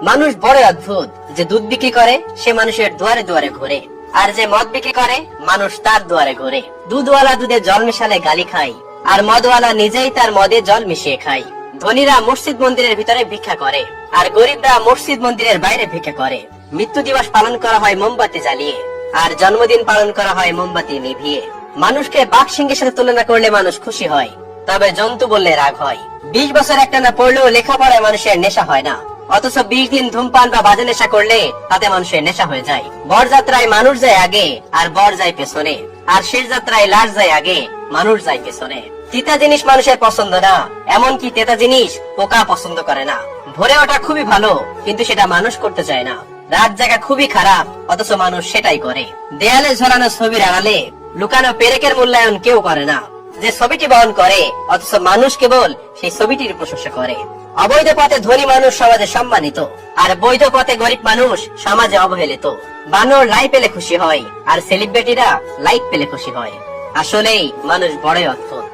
মানুষ বড় অদ্ভুত, যে দুধ বিক্রি করে সে মানুষের দুয়ারে দুয়ারে ঘোরে, আর যে মদ বিক্রি করে মানুষ তার দুয়ারে ঘোরে। দুধওয়ালা দুধে জল মিশালে গালি খায়, আর মদওয়ালা নিজেই তার মদে জল মিশিয়ে খায়। ধনীরা মসজিদ মন্দিরের ভিতরে ভিক্ষা করে, আর গরিবরা মসজিদ মন্দিরের বাইরে ভিক্ষা করে। মৃত্যু দিবস পালন করা হয় মোমবাতি জ্বালিয়ে, আর জন্মদিন পালন করা হয় মোমবাতি নিভিয়ে। মানুষকে বাঘ সিংহের সাথে তুলনা করলে মানুষ খুশি হয়, তবে জন্তু বললে রাগ হয়। 20 বছর একটানা পড়লেও লেখাপড়ায় মানুষের নেশা হয় না, অথচ 20 দিন ধূমপান বা বাজে নেশা করলে তাতে মানুষের নেশা হয়ে যায়। বরযাত্রায় মানুষ যায় আগে আর বর যায় পেছনে, আর শেষ যাত্রায় লাশ যায় আগে, মানুষ যায় পেছনে। তিতা জিনিস মানুষের পছন্দ না, এমনকি তেতা জিনিস পোকা পছন্দ করে না। ভোরে ওঠা খুবই ভালো, কিন্তু সেটা মানুষ করতে চায় না। রাত জাগা খুবই খারাপ, অথচ মানুষ সেটাই করে। দেয়ালে ঝোলানো ছবির আড়ালে লুকানো পেরেকের মূল্যায়ন কেউ করে না, যে ছবিটি বহন করে, অথচ মানুষ কেবল সেই ছবিটির প্রশংসা করে। অবৈধ পথে ধনী মানুষ সমাজে সম্মানিত, আর বৈধ পথে গরিব মানুষ সমাজে অবহেলিত। বানর লাই পেলে খুশি হয়, আর সেলিব্রিটিরা লাইক পেলে খুশি হয়। আসলেই মানুষ বড়ই অদ্ভুত।